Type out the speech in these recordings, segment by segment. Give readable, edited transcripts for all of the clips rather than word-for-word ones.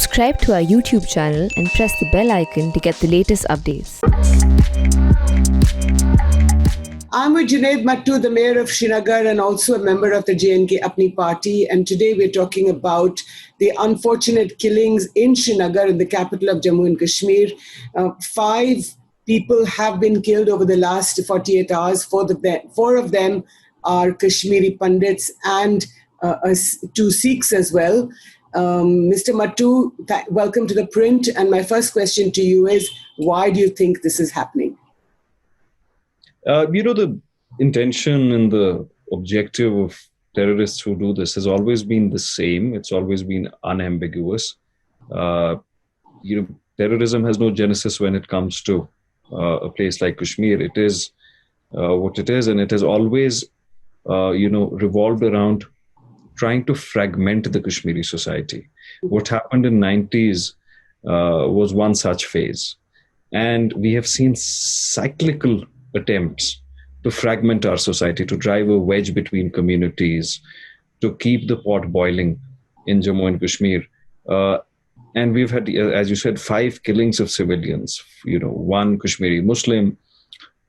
Subscribe to our YouTube channel and press the bell icon to get the latest updates. I'm with Junaid Mattu, the mayor of Srinagar and also a member of the JNK Apni party. And today we're talking about the unfortunate killings in Srinagar, in the capital of Jammu and Kashmir. 5 people have been killed over the last 48 hours. 4 of them are Kashmiri Pandits and 2 Sikhs as well. Mr. Mattu, welcome to The Print. And my first question to you is, why do you think this is happening? The intention and the objective of terrorists who do this has always been the same. It's always been unambiguous. Terrorism has no genesis when it comes to a place like Kashmir. It is what it is, and it has always, revolved around trying to fragment the Kashmiri society. What happened in 90s was one such phase. And we have seen cyclical attempts to fragment our society, to drive a wedge between communities, to keep the pot boiling in Jammu and Kashmir. And we've had, as you said, 5 killings of civilians, 1 Kashmiri Muslim,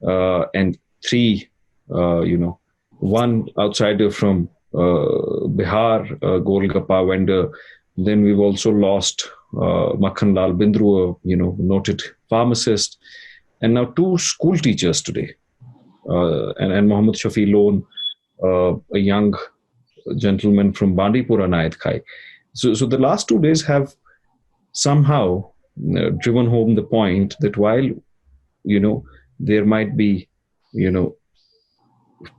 and 3, one outsider from Bihar, Golgappa vendor. Then we've also lost Makhan Lal Bindru, noted pharmacist, and now 2 school teachers today, and Mohammed Shafi Lone, a young gentleman from Bandipora Nayat Khai. So the last 2 days have somehow driven home the point that while, there might be,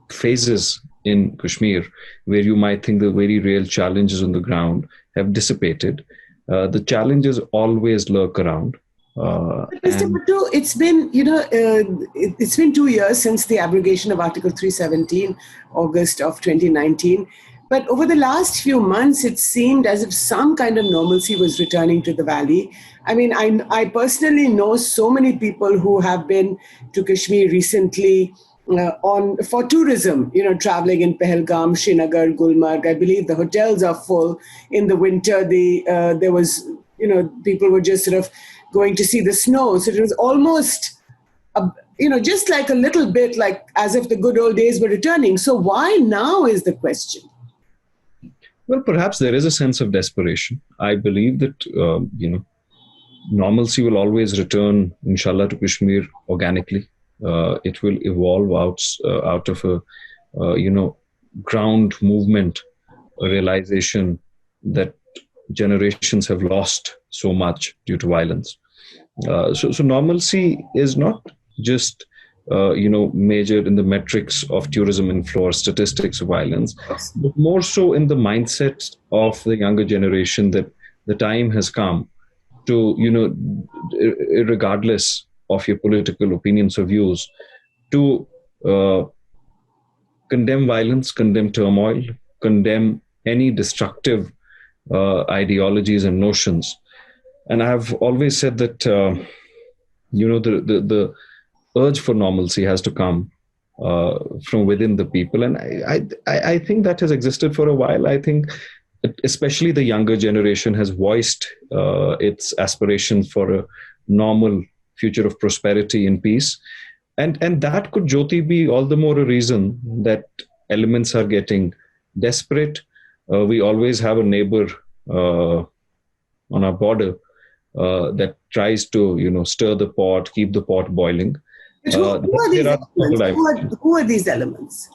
phases in Kashmir where you might think the very real challenges on the ground have dissipated, the challenges always lurk around. Mr. Mattu, it's been, it's been 2 years since the abrogation of Article 317, August of 2019. But over the last few months, it seemed as if some kind of normalcy was returning to the valley. I mean, I personally know so many people who have been to Kashmir recently for tourism, traveling in Pahalgam, Srinagar, Gulmarg. I believe the hotels are full. In the winter, there was, people were just sort of going to see the snow. So it was almost, just like a little bit like as if the good old days were returning. So why now is the question? Well, perhaps there is a sense of desperation. I believe that, normalcy will always return, inshallah, to Kashmir organically. It will evolve out of a, ground movement, a realization that generations have lost so much due to violence. So normalcy is not just, measured in the metrics of tourism inflow or statistics of violence, but more so in the mindset of the younger generation that the time has come to, regardless of your political opinions or views, to condemn violence, condemn turmoil, condemn any destructive ideologies and notions. And I have always said that, the urge for normalcy has to come from within the people. And I think that has existed for a while. I think especially the younger generation has voiced its aspirations for a normal future of prosperity and peace. And that could, Jyoti, be all the more a reason that elements are getting desperate. We always have a neighbor on our border that tries to, stir the pot, keep the pot boiling. But who are these elements? Who are these elements?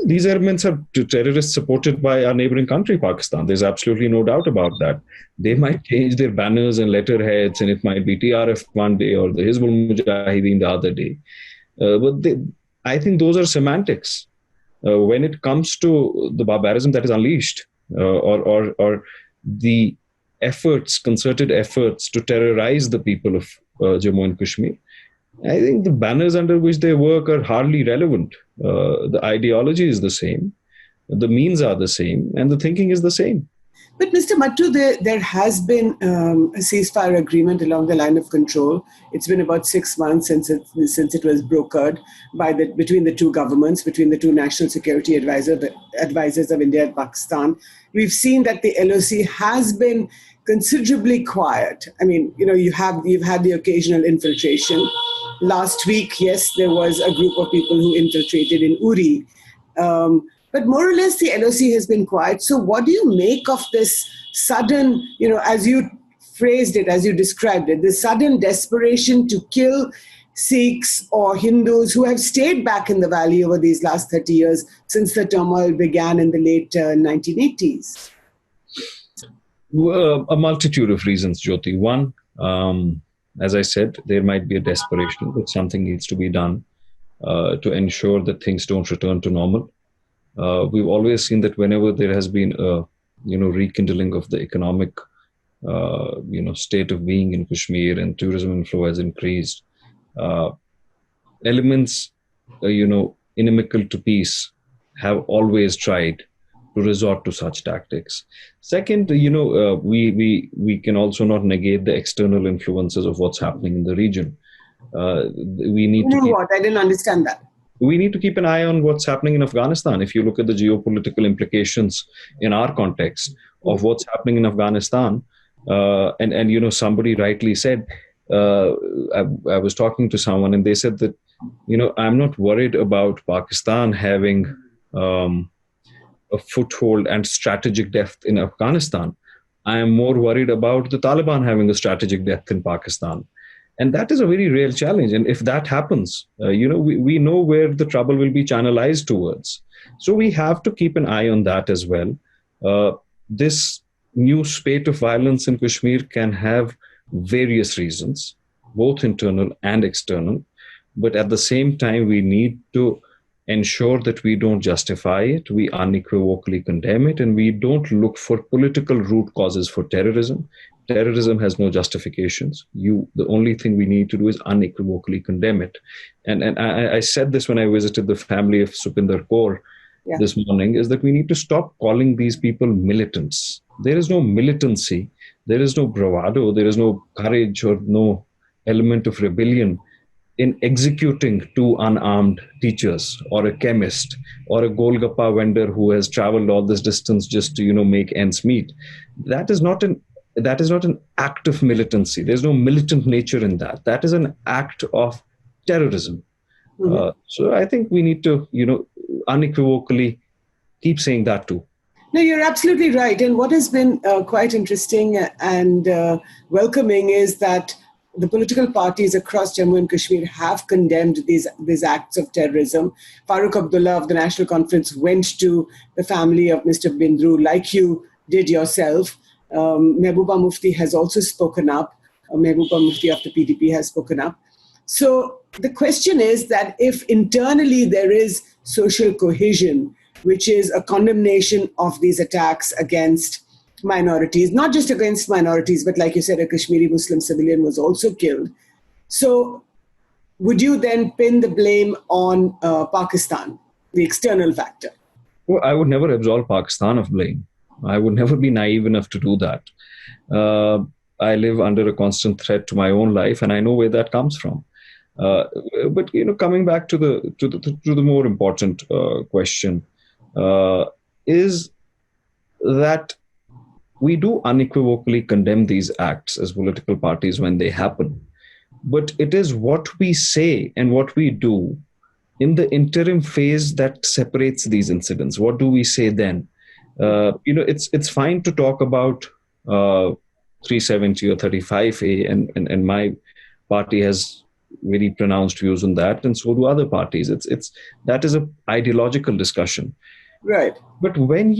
These elements are terrorists supported by our neighboring country, Pakistan. There's absolutely no doubt about that. They might change their banners and letterheads, and it might be TRF one day or the Hizbul Mujahideen the other day. But I think those are semantics. When it comes to the barbarism that is unleashed, or the concerted efforts to terrorize the people of Jammu and Kashmir, I think the banners under which they work are hardly relevant. The ideology is the same, the means are the same, and the thinking is the same. But Mr. Mattu, there has been a ceasefire agreement along the line of control. It's been about 6 months since it was brokered between the 2 governments, between the 2 national security advisors of India and Pakistan. We've seen that the LOC has been considerably quiet. I mean, you've had the occasional infiltration. Last week, yes, there was a group of people who infiltrated in Uri. But more or less, the LOC has been quiet. So what do you make of this sudden, as you phrased it, as you described it, the sudden desperation to kill Sikhs or Hindus who have stayed back in the valley over these last 30 years since the turmoil began in the late 1980s? A multitude of reasons, Jyoti. One, as I said, there might be a desperation that something needs to be done to ensure that things don't return to normal. We've always seen that whenever there has been a rekindling of the economic state of being in Kashmir and tourism inflow has increased, elements inimical to peace have always tried to resort to such tactics. Second, we can also not negate the external influences of what's happening in the region. We need to what? I didn't understand that. We need to keep an eye on what's happening in Afghanistan. If you look at the geopolitical implications in our context of what's happening in Afghanistan, and somebody rightly said, I was talking to someone and they said that, I'm not worried about Pakistan having a foothold and strategic depth in Afghanistan. I am more worried about the Taliban having a strategic depth in Pakistan. And that is a very real challenge. And if that happens, we know where the trouble will be channelized towards. So we have to keep an eye on that as well. This new spate of violence in Kashmir can have various reasons, both internal and external. But at the same time, we need to ensure that we don't justify it, we unequivocally condemn it, and we don't look for political root causes for terrorism. Terrorism has no justifications. The only thing we need to do is unequivocally condemn it. And I said this when I visited the family of Supinder Kaur this morning, is that we need to stop calling these people militants. There is no militancy, there is no bravado, there is no courage or no element of rebellion in executing two unarmed teachers or a chemist or a Golgappa vendor who has traveled all this distance just to, make ends meet. That is not an act of militancy. There's no militant nature in that. That is an act of terrorism. Mm-hmm. So I think we need to, unequivocally keep saying that too. No, you're absolutely right. And what has been quite interesting and welcoming is that the political parties across Jammu and Kashmir have condemned these acts of terrorism. Farooq Abdullah of the National Conference went to the family of Mr. Bindru, like you did yourself. Mehbooba Mufti has also spoken up. Mehbooba Mufti of the PDP has spoken up. So the question is that if internally there is social cohesion, which is a condemnation of these attacks against minorities, not just against minorities, but like you said, a Kashmiri Muslim civilian was also killed. So would you then pin the blame on Pakistan, the external factor? Well, I would never absolve Pakistan of blame. I would never be naive enough to do that. I live under a constant threat to my own life, and I know where that comes from. But coming back to the more important question, is that we do unequivocally condemn these acts as political parties when they happen. But it is what we say and what we do in the interim phase that separates these incidents. What do we say then? It's fine to talk about 370 or 35A, and my party has very pronounced views on that, and so do other parties. That is an ideological discussion. Right. But when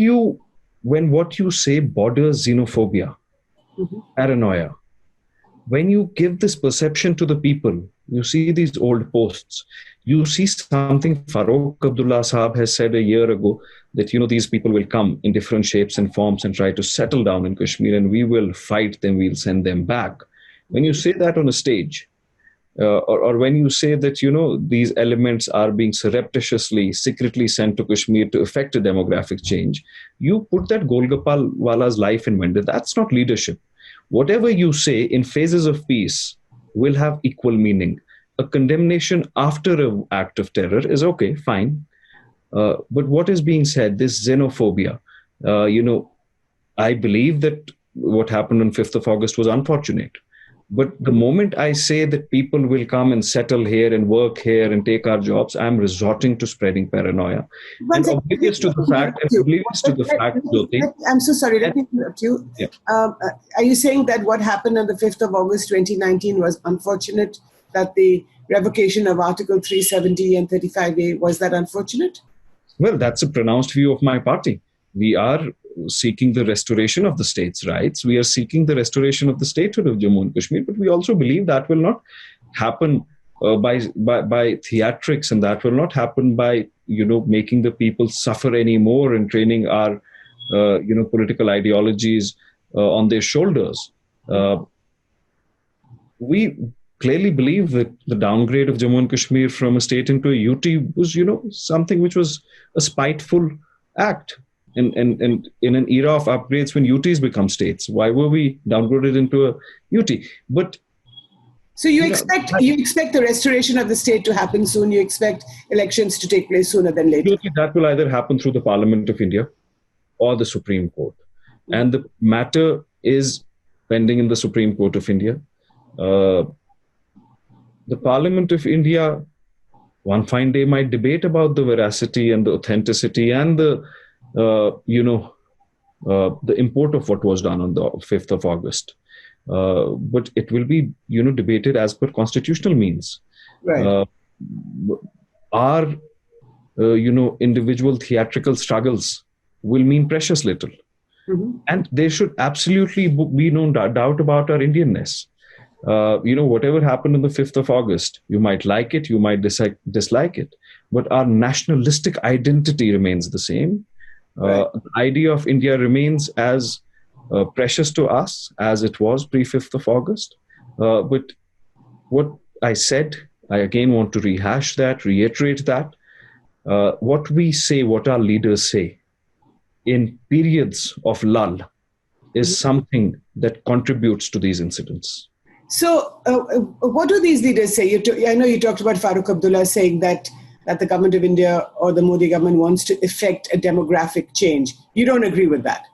what you say borders xenophobia, paranoia, when you give this perception to the people, you see these old posts, you see something Farooq Abdullah Sahab has said a year ago, that, these people will come in different shapes and forms and try to settle down in Kashmir, and we will fight them, we'll send them back. When you say that on a stage, or when you say that, these elements are being surreptitiously, secretly sent to Kashmir to effect a demographic change, you put that Golgappa wala's life in vendor. That's not leadership. Whatever you say in phases of peace will have equal meaning. A condemnation after an act of terror is okay, fine. But what is being said, this xenophobia, I believe that what happened on 5th of August was unfortunate. But the moment I say that people will come and settle here and work here and take our jobs, I'm resorting to spreading paranoia. One And second. oblivious to the fact, Jyoti. I'm so sorry, let me interrupt you. Yeah. Are you saying that what happened on the 5th of August 2019 was unfortunate, that the revocation of Article 370 and 35A, was that unfortunate? Well, that's a pronounced view of my party. We are seeking the restoration of the state's rights. We are seeking the restoration of the statehood of Jammu and Kashmir, but we also believe that will not happen by theatrics, and that will not happen by making the people suffer anymore and training our political ideologies on their shoulders. We clearly believe that the downgrade of Jammu and Kashmir from a state into a UT was something which was a spiteful act. In an era of upgrades when UTs become states, why were we downgraded into a UT? But so you expect the restoration of the state to happen soon. You expect elections to take place sooner than later. That will either happen through the Parliament of India or the Supreme Court, and the matter is pending in the Supreme Court of India. The Parliament of India, one fine day, might debate about the veracity and the authenticity and the import of what was done on the 5th of August. But it will be, debated as per constitutional means. Right. Our, individual theatrical struggles will mean precious little. Mm-hmm. And there should absolutely be no doubt about our Indianness. Whatever happened on the 5th of August, you might like it, you might dislike it, but our nationalistic identity remains the same. The idea of India remains as precious to us as it was pre-5th of August. But what I said, I again want to reiterate that. What we say, what our leaders say in periods of lull is something that contributes to these incidents. So what do these leaders say? I know you talked about Farooq Abdullah saying that the government of India or the Modi government wants to effect a demographic change. You don't agree with that?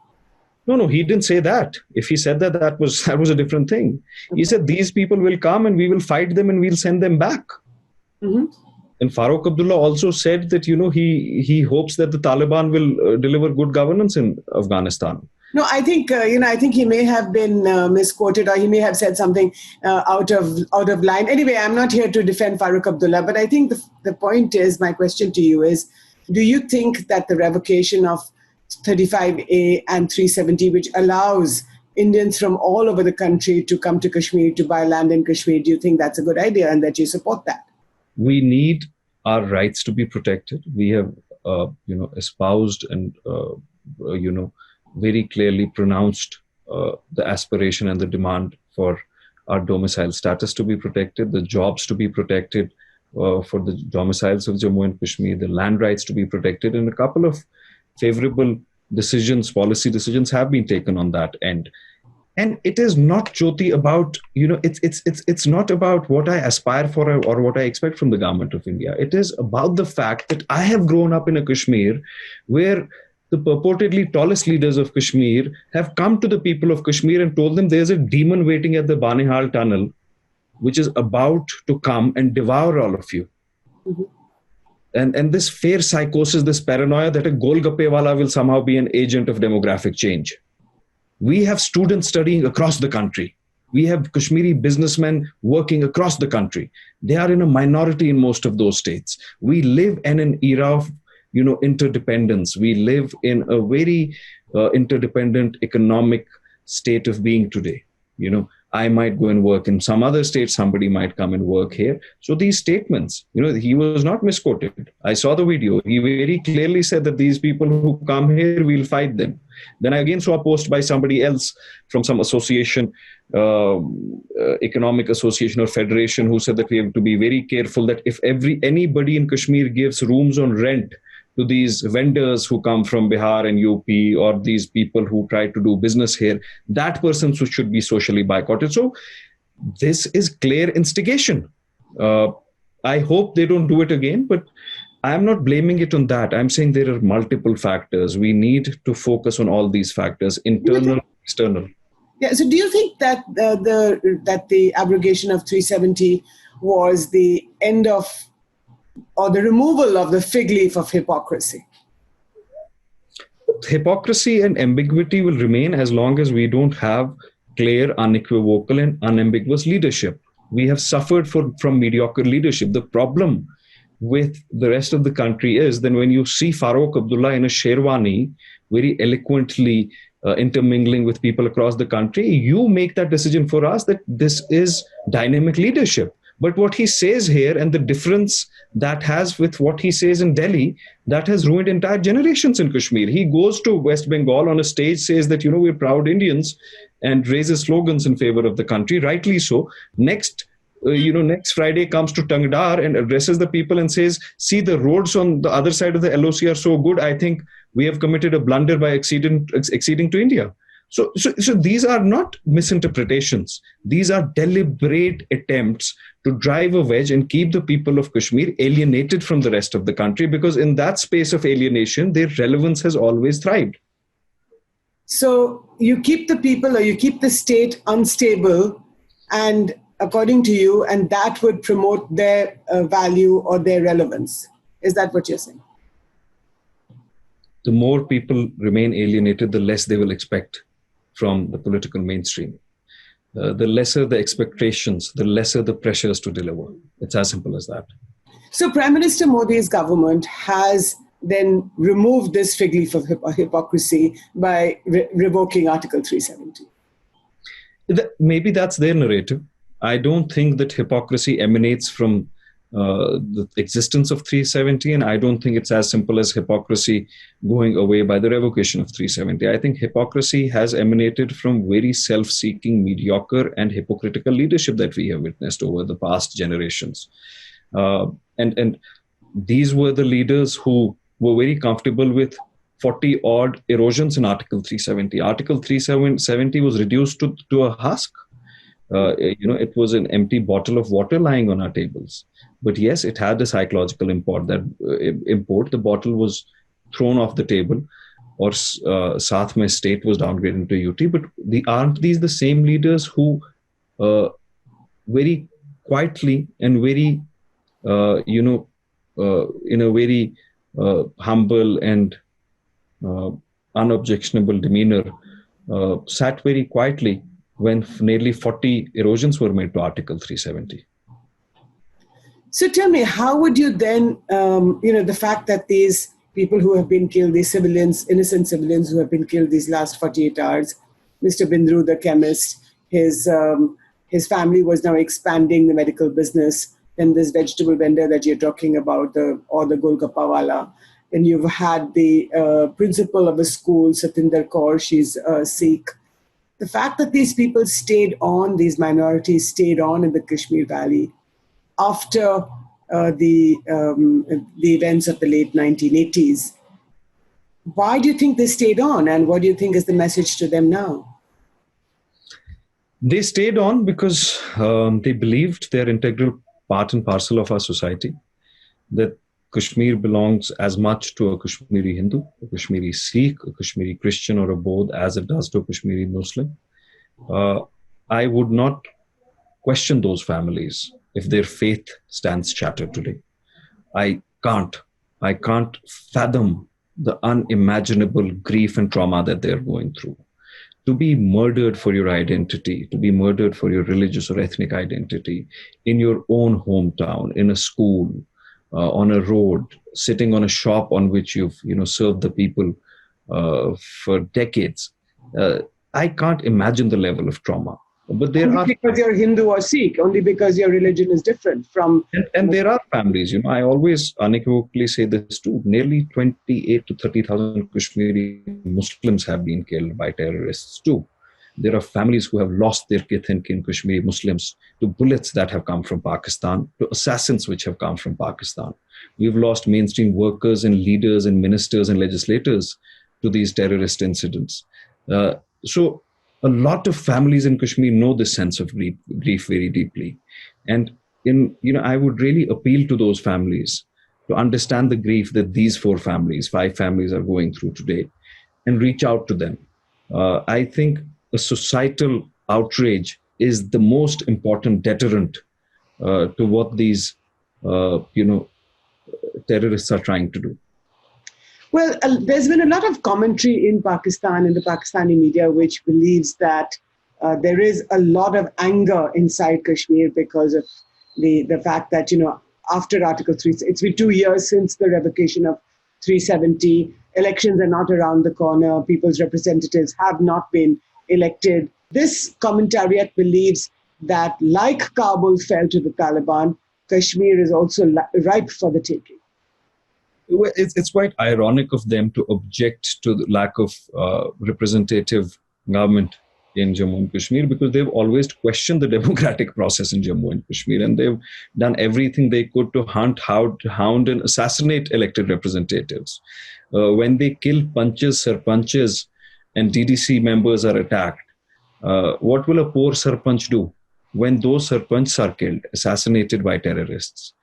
No, he didn't say that. If he said that, that was a different thing. He said these people will come and we will fight them and we'll send them back. Mm-hmm. And Farooq Abdullah also said that, he hopes that the Taliban will deliver good governance in Afghanistan. No, I think he may have been misquoted, or he may have said something out of line. Anyway, I'm not here to defend Farooq Abdullah, but I think the point is, my question to you is, do you think that the revocation of 35A and 370, which allows Indians from all over the country to come to Kashmir to buy land in Kashmir, do you think that's a good idea and that you support that? We need our rights to be protected. We have, espoused and, very clearly pronounced the aspiration and the demand for our domicile status to be protected, the jobs to be protected for the domiciles of Jammu and Kashmir, the land rights to be protected, and a couple of favorable policy decisions have been taken on that end. And it is not, Jyoti, about, it's not about what I aspire for or what I expect from the government of India. It is about the fact that I have grown up in a Kashmir where the purportedly tallest leaders of Kashmir have come to the people of Kashmir and told them there's a demon waiting at the Banihal tunnel, which is about to come and devour all of you. Mm-hmm. And this fair psychosis, this paranoia that a Golgappe wala will somehow be an agent of demographic change. We have students studying across the country. We have Kashmiri businessmen working across the country. They are in a minority in most of those states. We live in an era of interdependence. We live in a very interdependent economic state of being today. I might go and work in some other state, somebody might come and work here. So these statements, he was not misquoted. I saw the video. He very clearly said that these people who come here, we'll fight them. Then I again saw a post by somebody else from some association, economic association or federation, who said that we have to be very careful that if anybody in Kashmir gives rooms on rent to these vendors who come from Bihar and UP, or these people who try to do business here, that person should be socially boycotted. So this is clear instigation. I hope they don't do it again, but I'm not blaming it on that. I'm saying there are multiple factors. We need to focus on all these factors, internal, external. Yeah. So, do you think that the abrogation of 370 was the end of, or the removal of the fig leaf of hypocrisy? Hypocrisy and ambiguity will remain as long as we don't have clear, unequivocal, and unambiguous leadership. We have suffered from mediocre leadership. The problem with the rest of the country is then when you see Farooq Abdullah in a Sherwani very eloquently intermingling with people across the country, you make that decision for us that this is dynamic leadership. But what he says here and the difference that has with what he says in Delhi, that has ruined entire generations in Kashmir. He goes to West Bengal on a stage, says that, we're proud Indians, and raises slogans in favor of the country, rightly so. Next Friday comes to Tangdar and addresses the people and says, see, the roads on the other side of the LOC are so good, I think we have committed a blunder by acceding to India. So these are not misinterpretations. These are deliberate attempts to drive a wedge and keep the people of Kashmir alienated from the rest of the country, because in that space of alienation, their relevance has always thrived. So you keep the people, or you keep the state unstable, and according to you, and that would promote their value or their relevance. Is that what you're saying? The more people remain alienated, the less they will expect from the political mainstream. The lesser the expectations, the lesser the pressures to deliver. It's as simple as that. So Prime Minister Modi's government has then removed this fig leaf of hypocrisy by revoking Article 370. Maybe that's their narrative. I don't think that hypocrisy emanates from the existence of 370, and I don't think it's as simple as hypocrisy going away by the revocation of 370. I think hypocrisy has emanated from very self-seeking, mediocre, and hypocritical leadership that we have witnessed over the past generations. And these were the leaders who were very comfortable with 40 odd erosions in Article 370. Article 370 was reduced to a husk. It was an empty bottle of water lying on our tables. But yes, it had a psychological import. The bottle was thrown off the table, or Saath Mein state was downgraded to UT. But aren't these the same leaders who very quietly and very, in a very humble and unobjectionable demeanor, sat very quietly when nearly 40 erosions were made to Article 370. So tell me, how would you then, the fact that these people who have been killed, these civilians, innocent civilians who have been killed these last 48 hours, Mr. Bindru, the chemist, his family was now expanding the medical business, and this vegetable vendor that you're talking about, or the Golgappa wala. And you've had the principal of a school, Satinder Kaur, she's Sikh. The fact that these people stayed on, these minorities stayed on in the Kashmir Valley after the events of the late 1980s, why do you think they stayed on, and what do you think is the message to them now? They stayed on because they believed they're integral part and parcel of our society, that Kashmir belongs as much to a Kashmiri Hindu, a Kashmiri Sikh, a Kashmiri Christian, or a Bodh as it does to a Kashmiri Muslim. I would not question those families if their faith stands shattered today. I can't fathom the unimaginable grief and trauma that they're going through. To be murdered for your identity, to be murdered for your religious or ethnic identity in your own hometown, in a school, on a road, sitting on a shop on which you've served the people for decades. I can't imagine the level of trauma. But only because you're Hindu or Sikh, only because your religion is different from... And there are families, I always unequivocally say this too. Nearly 28 to 30,000 Kashmiri Muslims have been killed by terrorists too. There are families who have lost their kith and kin, Kashmiri Muslims, to bullets that have come from Pakistan, to assassins which have come from Pakistan. We've lost mainstream workers and leaders and ministers and legislators to these terrorist incidents. So a lot of families in Kashmir know this sense of grief very deeply. And I would really appeal to those families to understand the grief that these 5 families are going through today, and reach out to them. I think a societal outrage is the most important deterrent to what these, terrorists are trying to do. Well, there's been a lot of commentary in Pakistan, in the Pakistani media, which believes that there is a lot of anger inside Kashmir because of the fact that, after Article 3, it's been 2 years since the revocation of 370. Elections are not around the corner. People's representatives have not been elected. This commentariat believes that, like Kabul fell to the Taliban, Kashmir is also ripe for the taking. It's quite ironic of them to object to the lack of representative government in Jammu and Kashmir, because they've always questioned the democratic process in Jammu and Kashmir, and they've done everything they could to hound and assassinate elected representatives. When they kill punches, sarpanches, and DDC members are attacked, what will a poor sarpanch do when those sarpanchs are killed, assassinated by terrorists?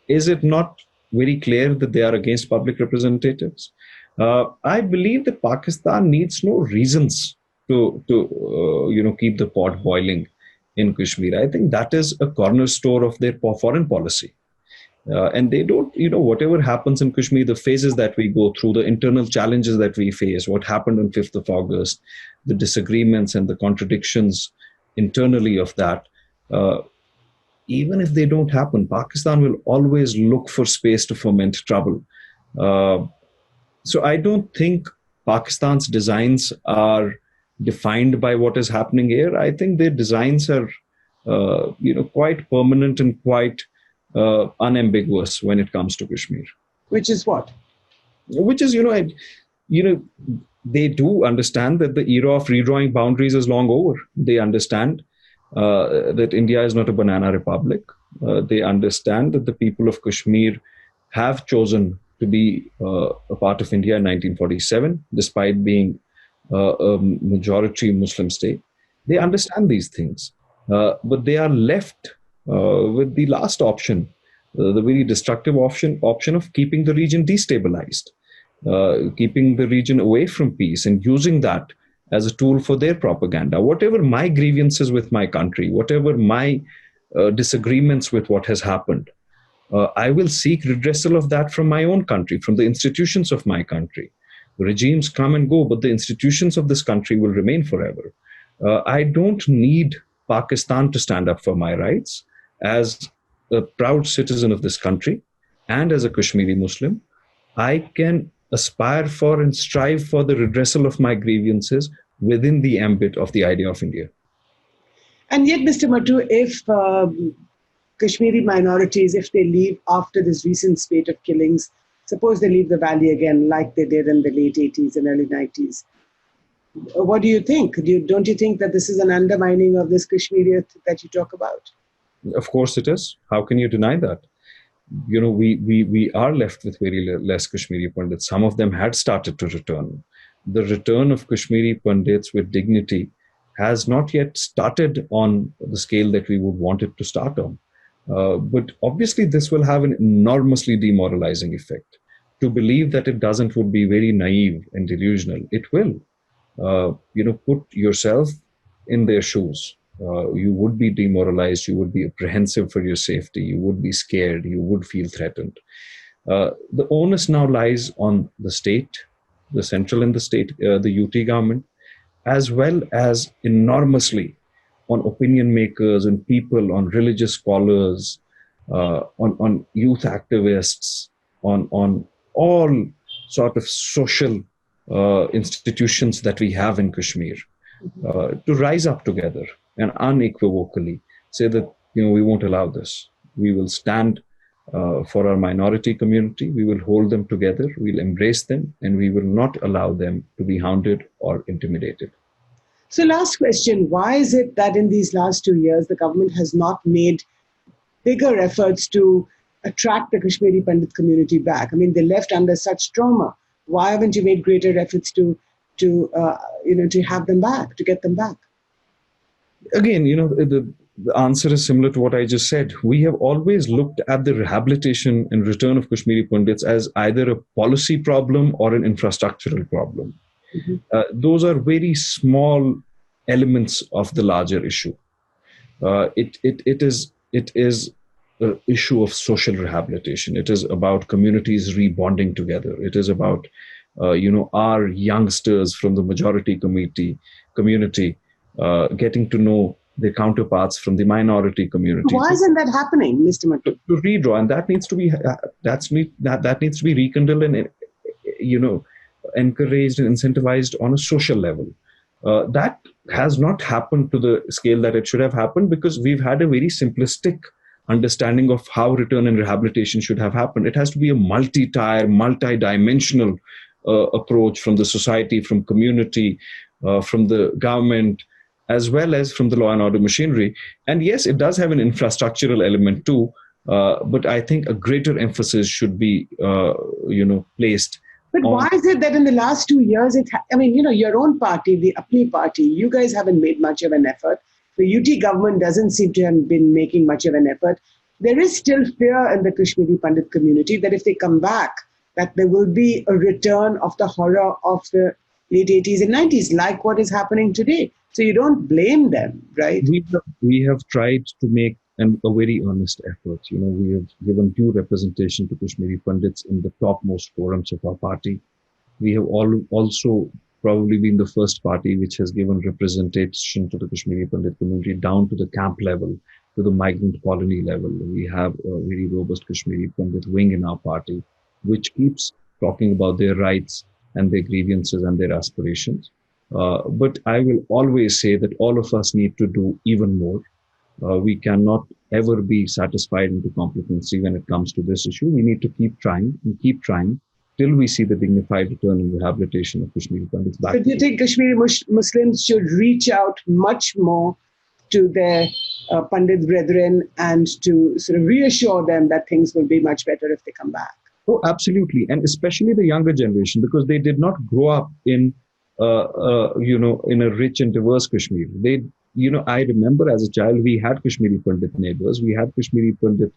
Is it not very clear that they are against public representatives? I believe that Pakistan needs no reasons to keep the pot boiling in Kashmir. I think that is a cornerstone of their foreign policy. And they don't, whatever happens in Kashmir, the phases that we go through, the internal challenges that we face, what happened on 5th of August, the disagreements and the contradictions internally of that, even if they don't happen, Pakistan will always look for space to foment trouble. So I don't think Pakistan's designs are defined by what is happening here. I think their designs are, quite permanent and quite unambiguous when it comes to Kashmir. Which is what? Which is, they do understand that the era of redrawing boundaries is long over. They understand that India is not a banana republic. They understand that the people of Kashmir have chosen to be a part of India in 1947, despite being a majority Muslim state. They understand these things, but they are left with the last option, the very destructive option of keeping the region destabilized, keeping the region away from peace, and using that as a tool for their propaganda. Whatever my grievances with my country, whatever my disagreements with what has happened, I will seek redressal of that from my own country, from the institutions of my country. Regimes come and go, but the institutions of this country will remain forever. I don't need Pakistan to stand up for my rights. As a proud citizen of this country and as a Kashmiri Muslim, I can aspire for and strive for the redressal of my grievances within the ambit of the idea of India. And yet, Mr. Mattu, if Kashmiri minorities, if they leave after this recent spate of killings, suppose they leave the valley again like they did in the late 80s and early 90s, what do you think? Don't you think that this is an undermining of this Kashmiriyat that you talk about? Of course it is. How can you deny that? We are left with very less Kashmiri Pandits. Some of them had started to return. The return of Kashmiri Pandits with dignity has not yet started on the scale that we would want it to start on. But obviously this will have an enormously demoralizing effect. To believe that it doesn't would be very naive and delusional. It will. Put yourself in their shoes. You would be demoralized, you would be apprehensive for your safety, you would be scared, you would feel threatened. The onus now lies on the state, the central and the state, the UT government, as well as enormously on opinion makers and people, on religious scholars, on youth activists, on all sort of social institutions that we have in Kashmir, to rise up together and unequivocally say that we won't allow this. We will stand for our minority community. We will hold them together. We'll embrace them, and we will not allow them to be hounded or intimidated. So, last question: why is it that in these last 2 years the government has not made bigger efforts to attract the Kashmiri Pandit community back? I mean, they left under such trauma. Why haven't you made greater efforts to have them back, to get them back? Again, the answer is similar to what I just said. We have always looked at the rehabilitation and return of Kashmiri Pandits as either a policy problem or an infrastructural problem. Mm-hmm. Those are very small elements of the larger issue. It is an issue of social rehabilitation. It is about communities rebonding together. It is about our youngsters from the majority community getting to know their counterparts from the minority community. Why isn't that happening, Mr. Mattu? To redraw, and that needs to be that needs to be rekindled and encouraged and incentivized on a social level. That has not happened to the scale that it should have happened, because we've had a very simplistic understanding of how return and rehabilitation should have happened. It has to be a multi-tier, multi-dimensional approach from the society, from community, from the government, as well as from the law and order machinery. And yes, it does have an infrastructural element too, but I think a greater emphasis should be, placed. But why is it that in the last 2 years, your own party, the Apni party, you guys haven't made much of an effort. The UT government doesn't seem to have been making much of an effort. There is still fear in the Kashmiri Pandit community that if they come back, that there will be a return of the horror of the late 80s and 90s, like what is happening today. So you don't blame them, right? We have tried to make a very earnest effort. We have given due representation to Kashmiri Pandits in the topmost forums of our party. We have also probably been the first party which has given representation to the Kashmiri Pandit community down to the camp level, to the migrant colony level. We have a very robust Kashmiri Pandit wing in our party, which keeps talking about their rights and their grievances and their aspirations. But I will always say that all of us need to do even more. We cannot ever be satisfied into competency when it comes to this issue. We need to keep trying till we see the dignified return and rehabilitation of Kashmiri Pandits back. So do you think Kashmiri Muslims should reach out much more to their Pandit brethren and to sort of reassure them that things will be much better if they come back? Oh, absolutely. And especially the younger generation, because they did not grow up in in a rich and diverse Kashmir. I remember as a child, we had Kashmiri Pandit neighbors. We had Kashmiri Pandit,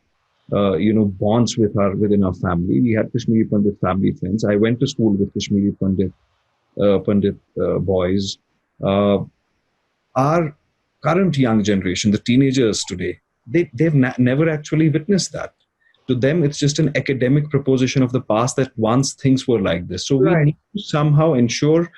bonds within our family. We had Kashmiri Pandit family friends. I went to school with Kashmiri Pandit boys. Our current young generation, the teenagers today, they've never actually witnessed that. To them, it's just an academic proposition of the past that once things were like this. So we need to somehow ensure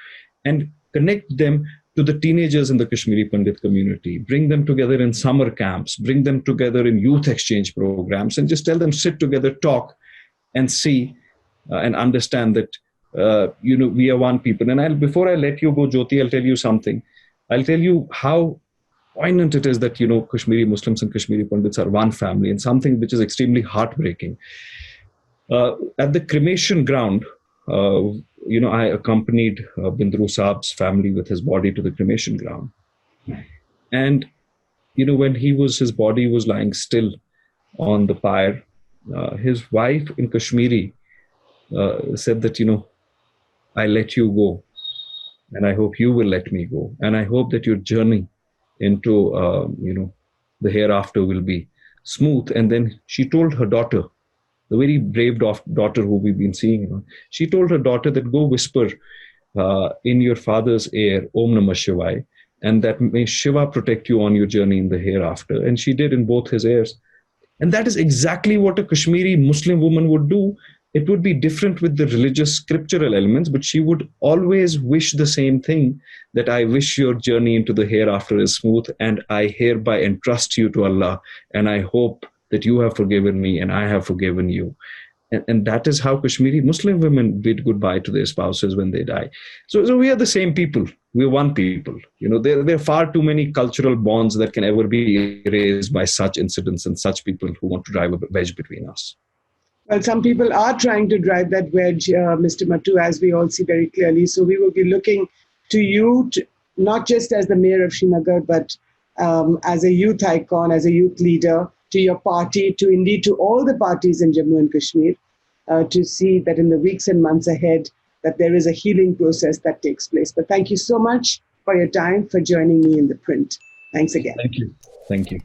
and connect them to the teenagers in the Kashmiri Pandit community, bring them together in summer camps, bring them together in youth exchange programs, and just tell them, sit together, talk, and see and understand that, we are one people. And before I let you go, Jyoti, I'll tell you something. I'll tell you how poignant it is that, Kashmiri Muslims and Kashmiri Pandits are one family, and something which is extremely heartbreaking. At the cremation ground, I accompanied Bindru Saab's family with his body to the cremation ground. And, when his body was lying still on the pyre, his wife in Kashmiri said that, I let you go, and I hope you will let me go. And I hope that your journey into, the hereafter will be smooth. And then she told her daughter, the very brave daughter who we've been seeing, she told her daughter that go whisper in your father's ear, Om Namah Shivaya, and that may Shiva protect you on your journey in the hereafter. And she did in both his ears. And that is exactly what a Kashmiri Muslim woman would do. It would be different with the religious scriptural elements, but she would always wish the same thing, that I wish your journey into the hereafter is smooth, and I hereby entrust you to Allah, and I hope that you have forgiven me and I have forgiven you. And that is how Kashmiri Muslim women bid goodbye to their spouses when they die. So we are the same people. We're one people. There are far too many cultural bonds that can ever be erased by such incidents and such people who want to drive a wedge between us. Well, some people are trying to drive that wedge, Mr. Mattu, as we all see very clearly. So we will be looking to you, not just as the mayor of Srinagar, but as a youth icon, as a youth leader, to your party, to all the parties in Jammu and Kashmir, to see that in the weeks and months ahead, that there is a healing process that takes place. But thank you so much for your time, for joining me in the print. Thanks again. Thank you.